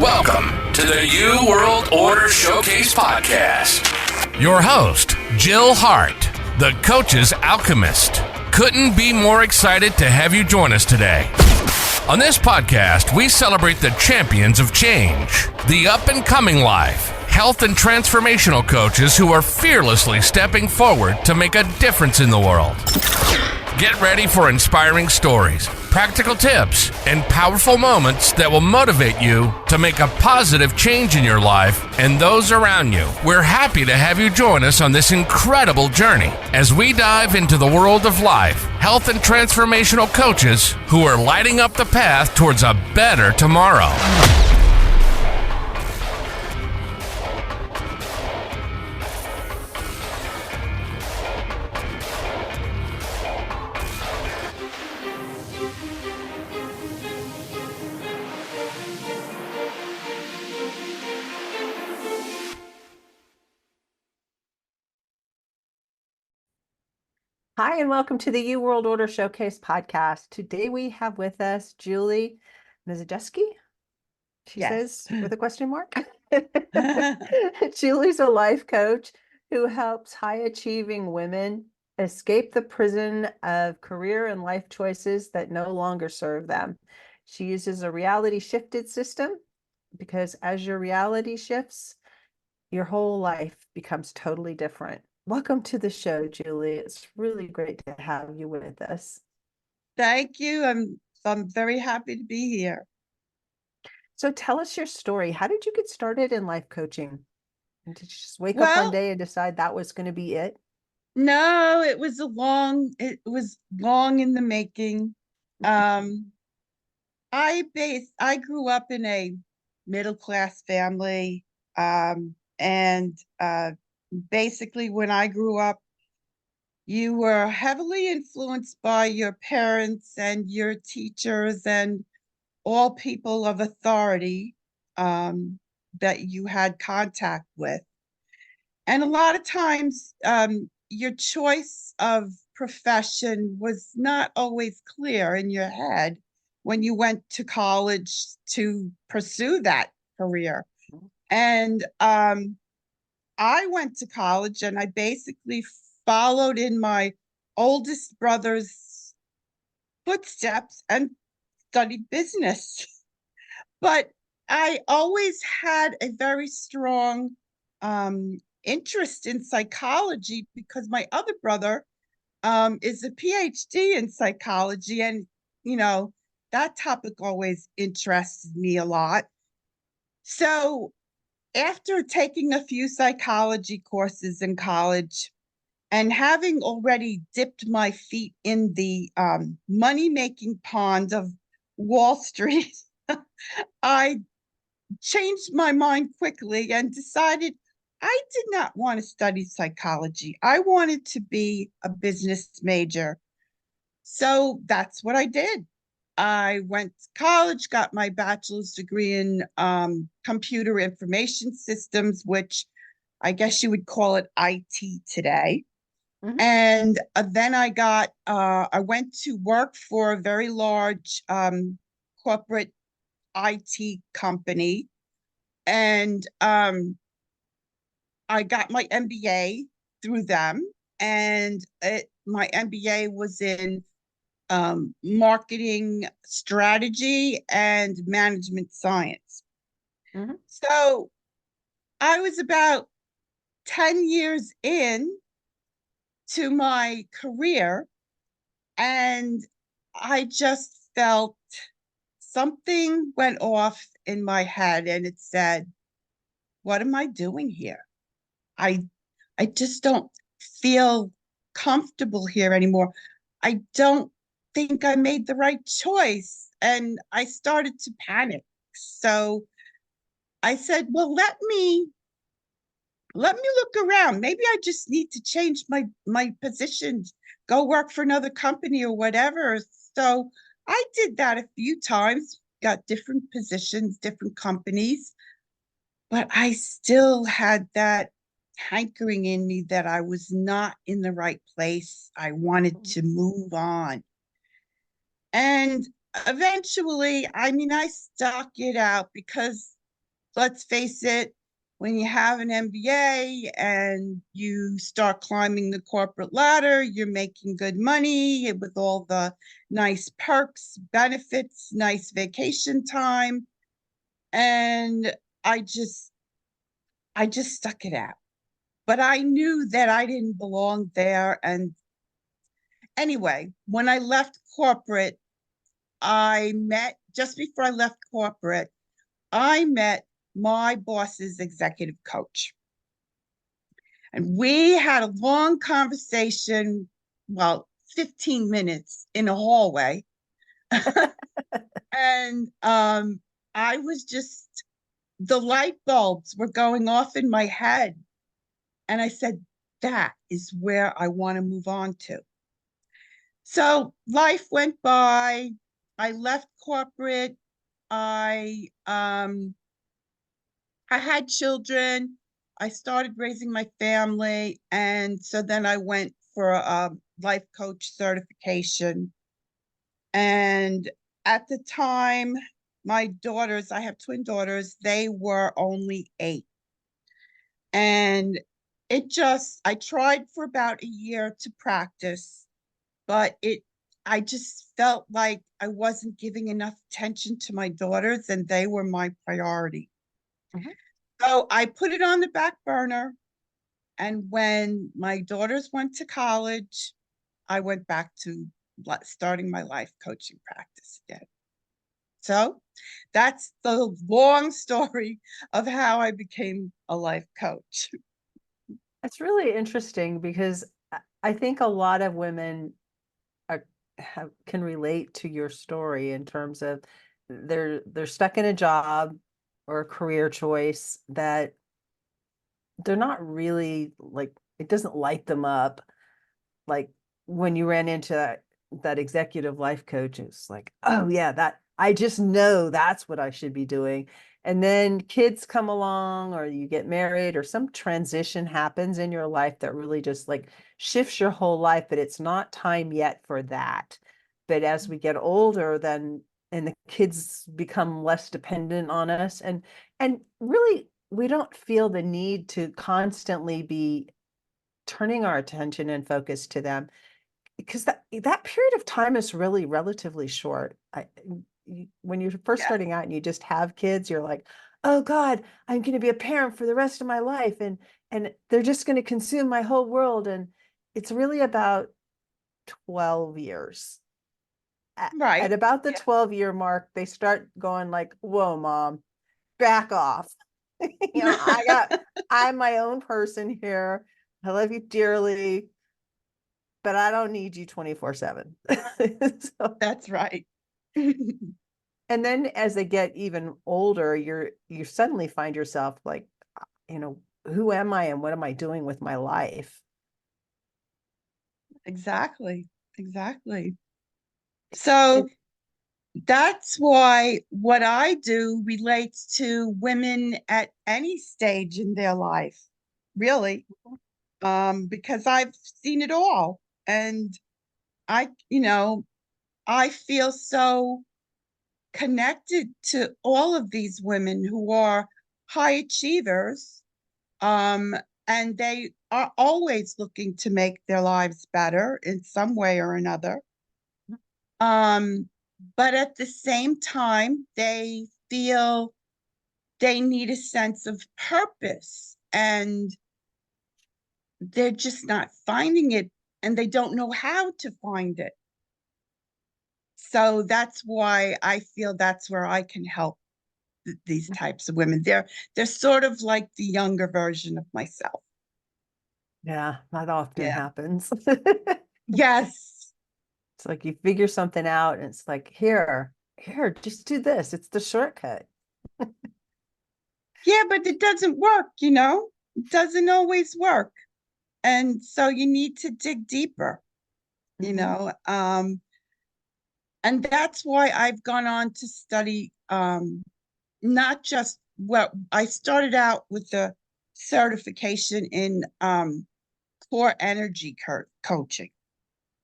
Welcome to the New World Order Showcase Podcast. Your host, Jill Hart, the coach's Alchemist. Couldn't be more excited to have you join us today. On this podcast, we celebrate the champions of change, the up-and-coming life, health and transformational coaches who are fearlessly stepping forward to make a difference in the world. Get ready for inspiring stories, practical tips, and powerful moments that will motivate you to make a positive change in your life and those around you. We're happy to have you join us on this incredible journey as we dive into the world of life, health, and transformational coaches who are lighting up the path towards a better tomorrow. Hi, and welcome to the New World Order Showcase podcast. Today we have with us Juli Miezejeski. She says with a question mark. Juli's a life coach who helps high-achieving women escape the prison of career and life choices that no longer serve them. She uses a reality-shifted system because as your reality shifts, your whole life becomes totally different. Welcome to the show, Juli. It's really great to have you with us. Thank you. I'm very happy to be here. So tell us your story. How did you get started in life coaching? Did you just wake up one day and decide that was going to be it? No, it was long in the making. I grew up in a middle-class family, and basically when I grew up, you were heavily influenced by your parents and your teachers and all people of authority that you had contact with. And a lot of times your choice of profession was not always clear in your head when you went to college to pursue that career. And I went to college and I basically followed in my oldest brother's footsteps and studied business. But I always had a very strong interest in psychology because my other brother is a PhD in psychology. And, you know, that topic always interested me a lot. So after taking a few psychology courses in college and having already dipped my feet in the money-making pond of Wall Street, I changed my mind quickly and decided I did not want to study psychology. I wanted to be a business major. So that's what I did. I went to college, got my bachelor's degree in computer information systems, which I guess you would call it IT today. Mm-hmm. And then I went to work for a very large corporate IT company. And I got my MBA through them. And my MBA was in marketing strategy and management science. Mm-hmm. So I was about 10 years in to my career, and I just felt something went off in my head and it said, what am I doing here? I just don't feel comfortable here anymore. I don't think I made the right choice. And I started to panic. So I said, well, let me look around. Maybe I just need to change my position, go work for another company or whatever. So I did that a few times, got different positions, different companies, but I still had that hankering in me that I was not in the right place. I wanted to move on. And eventually, I stuck it out because let's face it, when you have an MBA and you start climbing the corporate ladder, you're making good money with all the nice perks, benefits, nice vacation time. And I just stuck it out. But I knew that I didn't belong there. And anyway, when I left corporate, just before I left corporate, I met my boss's executive coach. And we had a long conversation, well, 15 minutes in a hallway. And I was just, the light bulbs were going off in my head. And I said, that is where I want to move on to. So life went by. I left corporate. I had children. I started raising my family. And so then I went for a life coach certification. And at the time, my daughters, I have twin daughters, they were only 8. And I tried for about a year to practice, but I just felt like I wasn't giving enough attention to my daughters, and they were my priority. Mhm. So I put it on the back burner. And when my daughters went to college, I went back to starting my life coaching practice again. So that's the long story of how I became a life coach. It's really interesting because I think a lot of women can relate to your story in terms of they're stuck in a job or a career choice that they're not really like, it doesn't light them up. Like when you ran into that executive life coach, it's like, oh yeah, that I just know that's what I should be doing. And then kids come along, or you get married, or some transition happens in your life that really just like shifts your whole life, but it's not time yet for that. But as we get older, then and the kids become less dependent on us, and really we don't feel the need to constantly be turning our attention and focus to them, because that period of time is really relatively short. When you're first Yeah. starting out and you just have kids, you're like, oh God, I'm going to be a parent for the rest of my life, and they're just going to consume my whole world. And it's really about 12 years. At Right. about the Yeah. 12-year mark, they start going like, whoa, mom, back off. I'm my own person here. I love you dearly, but I don't need you 24/7. So, That's right. and then as they get even older, you suddenly find yourself like, who am I and what am I doing with my life? Exactly. Exactly. So It, that's why what I do relates to women at any stage in their life, really, because I've seen it all. And I, I feel so connected to all of these women who are high achievers, um, and they are always looking to make their lives better in some way or another. Um, but at the same time, they feel they need a sense of purpose, and they're just not finding it, and they don't know how to find it. So that's why I feel that's where I can help these types of women. They're sort of like the younger version of myself. yeah, that often Yeah. happens. Yes. It's like you figure something out and it's like, here, just do this. It's the shortcut. Yeah, but it doesn't work, It doesn't always work. And so you need to dig deeper, you Mhm. know. And that's why I've gone on to study not just what I started out with the certification in core energy coaching,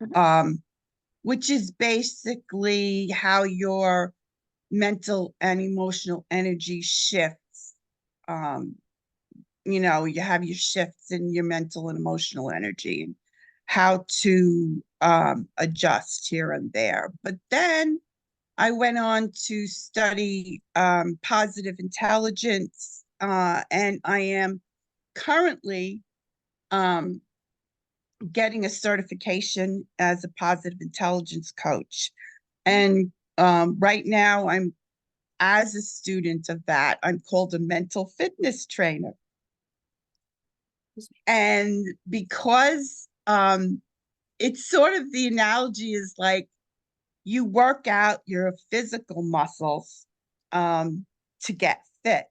Mhm. which is basically how your mental and emotional energy shifts you have your shifts in your mental and emotional energy and how to adjust here and there. But then I went on to study positive intelligence, and I am currently um, getting a certification as a positive intelligence coach. And right now, as a student of that, I'm called a mental fitness trainer. And because it's sort of the analogy is like you work out your physical muscles to get fit.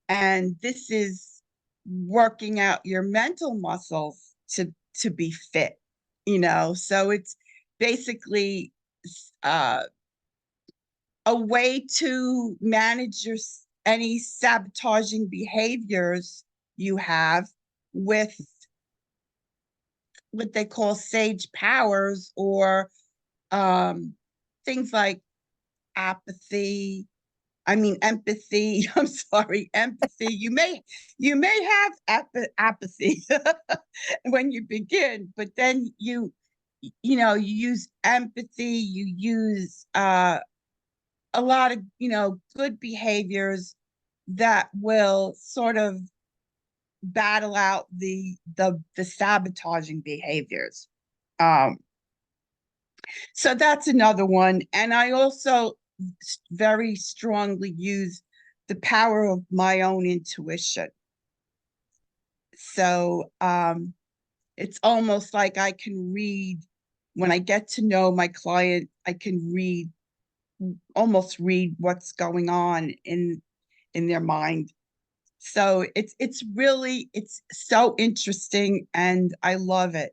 And this is working out your mental muscles to be fit, So it's basically a way to manage any sabotaging behaviors you have with what they call sage powers, or things like apathy. I mean, empathy. I'm sorry, empathy. You may have apathy when you begin, but then you use empathy. You use a lot of good behaviors that will sort of battle out the sabotaging behaviors. Um, so that's another one. And I also very strongly use the power of my own intuition. So it's almost like I can read, when I get to know my client, I can almost read what's going on in their mind. So it's so interesting, and I love it.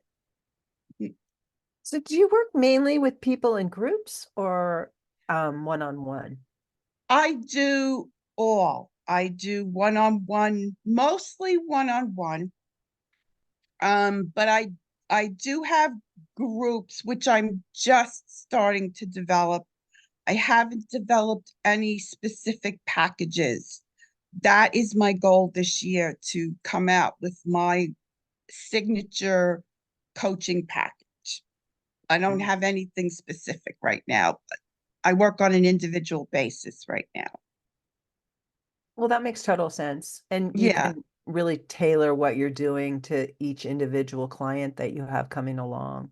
So do you work mainly with people in groups or one-on-one? I do all. I do one-on-one, mostly one-on-one. But I do have groups which I'm just starting to develop. I haven't developed any specific packages. That is my goal this year, to come out with my signature coaching package. I don't have anything specific right now, but I work on an individual basis right now. Well, that makes total sense. And you Yeah, can really tailor what you're doing to each individual client that you have coming along.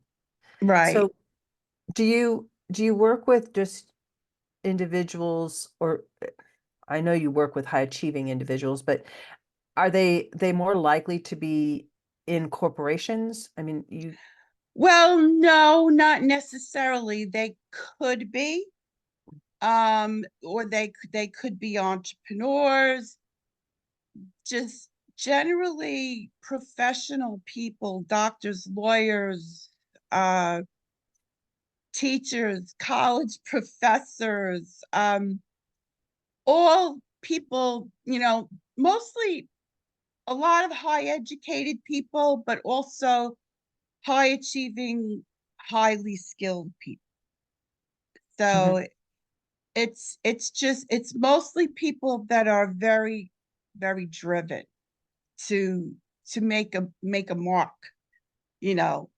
right. So do you work with just individuals, or I know you work with high achieving individuals, but are they more likely to be in corporations? I mean, Well, no, not necessarily. They could be, or they could be entrepreneurs, just generally professional people, doctors, lawyers, uh, teachers, college professors, all people, mostly a lot of high educated people, but also high achieving, highly skilled people. Mhm. So it's mostly people that are very, very driven to make a mark, you know,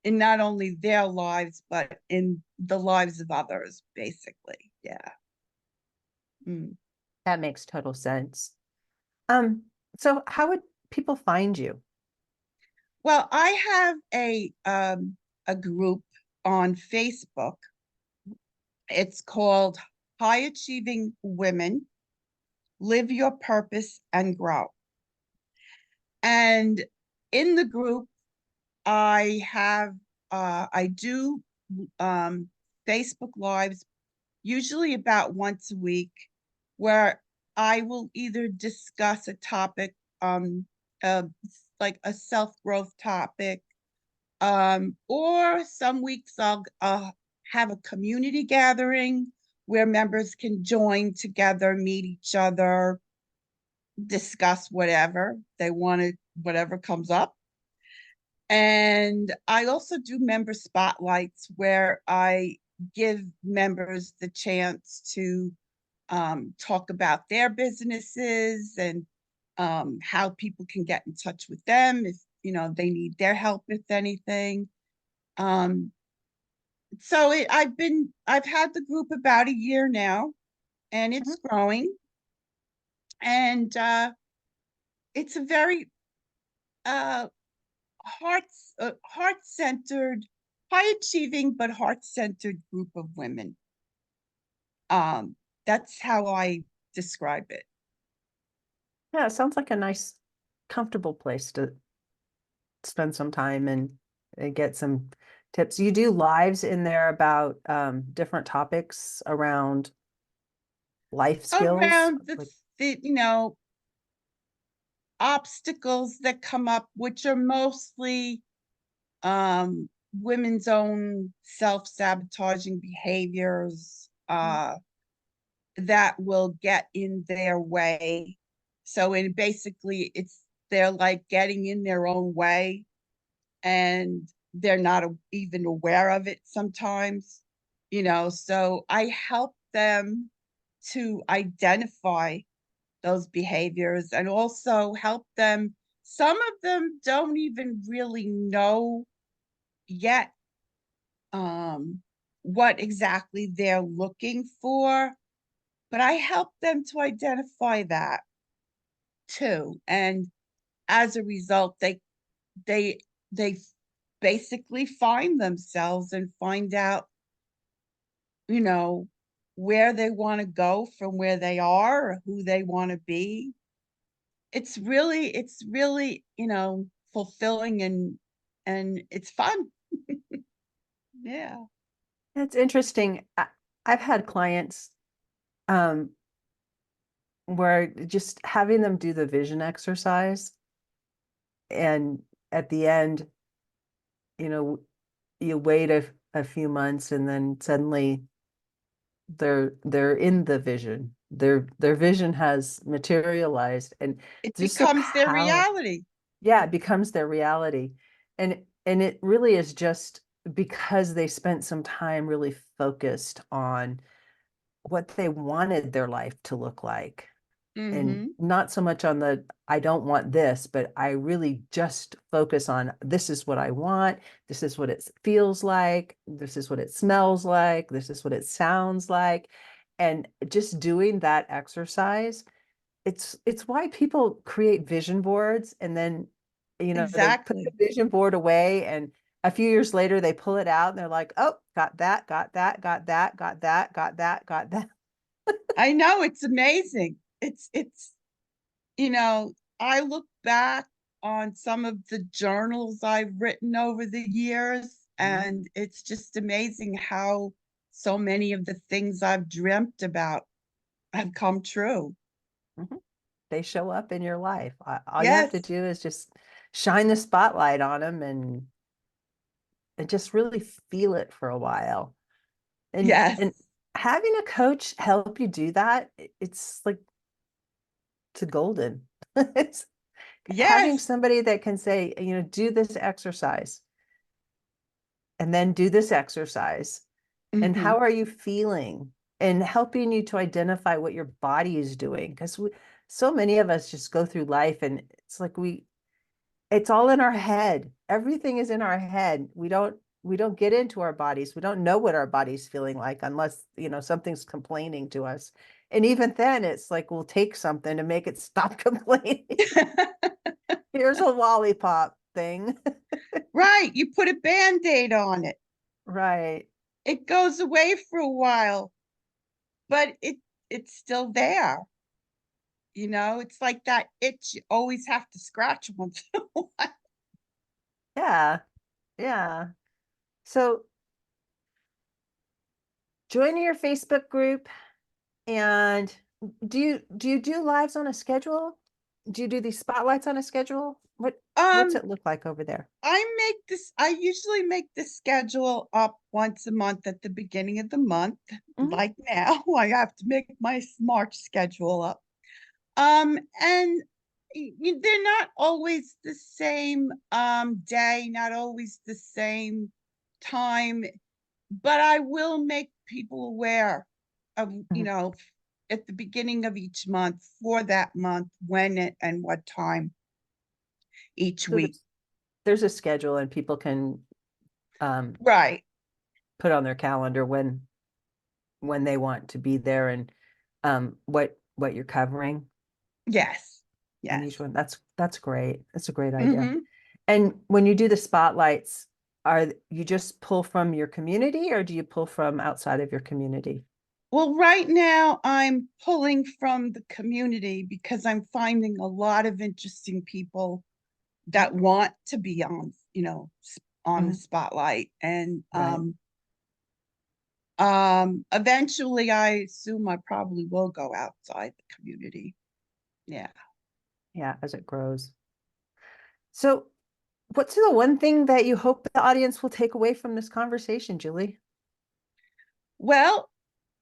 in not only their lives, but in the lives of others, basically. Yeah. Mm. That makes total sense. Um, so how would people find you? Well, I have a group on Facebook. It's called High Achieving Women Live Your Purpose and Grow. And in the group, I do um, Facebook Lives, usually about once a week, where I will either discuss a topic, uh, like a self-growth topic, or some weeks I'll have a community gathering where members can join together, meet each other, discuss whatever they wanted, whatever comes up. And I also do member spotlights where I give members the chance to talk about their businesses and how people can get in touch with them if they need their help with anything. So I've had the group about a year now, and it's Mhm. growing, and it's a very uh, heart-centered, high-achieving but heart-centered group of women. That's how I describe it. Yeah, it sounds like a nice, comfortable place to spend some time and get some tips. You do lives in there about different topics around life skills, Around like the obstacles that come up, which are mostly um, women's own self-sabotaging behaviors that will get in their way. So basically they're like getting in their own way, and they're not even aware of it sometimes. So I help them to identify those behaviors and also help them. Some of them don't even really know yet what exactly they're looking for, but I help them to identify that too. And as a result, they they basically find themselves and find out, you know, where they want to go from where they are or who they want to be. It's really, fulfilling and it's fun. Yeah. it's interesting. I've had clients um, where just having them do the vision exercise, and at the end, you know, you wait a few months and then suddenly they're in the vision. Their vision has materialized, and It just the becomes their power. reality. Yeah, it becomes their reality. And it really is just because they spent some time really focused on what they wanted their life to look like. And Mm-hmm. not so much on the I don't want this, but I really just focus on this is what I want. This is what it feels like. This is what it smells like. This is what it sounds like. And just doing that exercise, it's why people create vision boards, and then they put the Exactly. vision board away, and a few years later they pull it out and they're like, oh, got that, got that, got that, got that, got that, got that. I know, it's amazing. It's I look back on some of the journals I've written over the years, and it's just amazing how so many of the things I've dreamt about have come true. Mhm. They show up in your life. All you have to Yes, do is just shine the spotlight on them and just really feel it for a while. yes, And having a coach help you do that, it's like to golden. It's having yes. somebody that can say, do this exercise and then do this exercise. And Hmm. how are you feeling? And helping you to identify what your body is doing. Because so many of us just go through life and it's like it's all in our head. Everything is in our head. We don't get into our bodies. We don't know what our body's feeling like unless, something's complaining to us. And even then it's like we'll take something to make it stop complaining. Here's a lollipop thing. Right, you put a band-aid on it. Right. It goes away for a while, but it's still there. It's like that itch you always have to scratch once in a while. Yeah. Yeah. So join your Facebook group. And do you do lives on a schedule? Do you do these spotlights on a schedule? What's Um, it look like over there? I usually make the schedule up once a month at the beginning of the month. Mhm, Like now, I have to make my March schedule up. And they're not always the same day, not always the same time, but I will make people aware of, mhm, at the beginning of each month for that month, when and what time each So week. there's a schedule and people can Right. put on their calendar when they want to be there and what you're covering Yes. in each Yes. one. That's great. That's a great idea. Mhm. And when you do the spotlights, are you just pull from your community or do you pull from outside of your community? Well, right now I'm pulling from the community because I'm finding a lot of interesting people that want to be on, on the Mhm. spotlight. And Right. eventually I assume I probably will go outside the community. Yeah. Yeah, as it grows. So what's the one thing that you hope the audience will take away from this conversation, Julie? Well,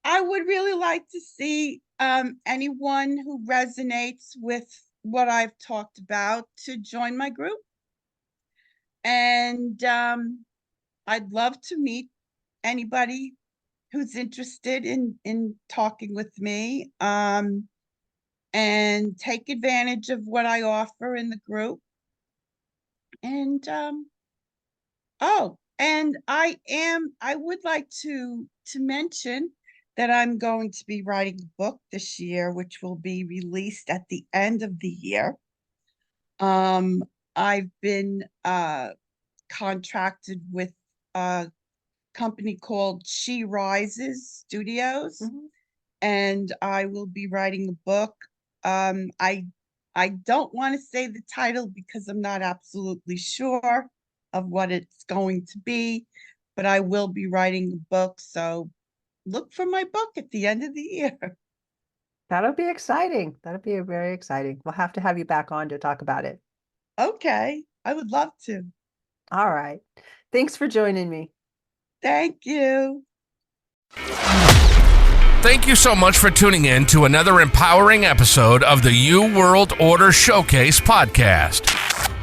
I would really like to see anyone who resonates with what I've talked about to join my group. And I'd love to meet anybody who's interested in talking with me, and take advantage of what I offer in the group. And and I would like to mention that I'm going to be writing a book this year, which will be released at the end of the year. I've been contracted with a company called She Rises Studios, Mhm. and I will be writing a book. I don't want to say the title because I'm not absolutely sure of what it's going to be, but I will be writing a book. So look for my book at the end of the year. That'll be exciting. That'll be very exciting. We'll have to have you back on to talk about it. Okay, I would love to. All right. Thanks for joining me. Thank you. Thank you so much for tuning in to another empowering episode of the You World Order Showcase podcast.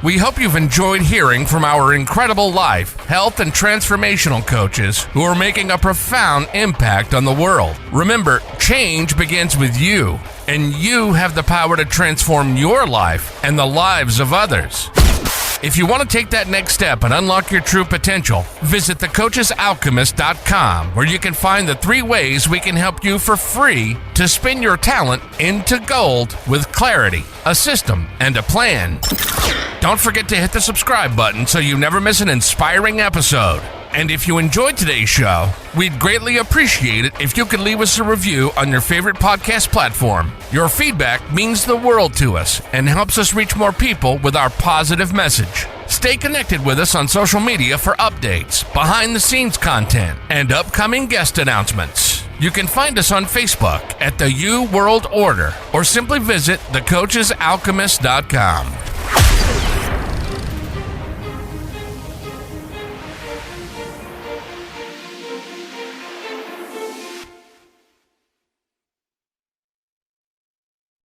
We hope you've enjoyed hearing from our incredible life, health, and transformational coaches who are making a profound impact on the world. Remember, change begins with you, and you have the power to transform your life and the lives of others. If you want to take that next step and unlock your true potential, visit thecoachesalchemist.com, where you can find the 3 ways we can help you for free to spin your talent into gold with clarity, a system, and a plan. Don't forget to hit the subscribe button so you never miss an inspiring episode. And if you enjoyed today's show, we'd greatly appreciate it if you could leave us a review on your favorite podcast platform. Your feedback means the world to us and helps us reach more people with our positive message. Stay connected with us on social media for updates, behind-the-scenes content, and upcoming guest announcements. You can find us on Facebook at the You World Order or simply visit thecoachesalchemist.com.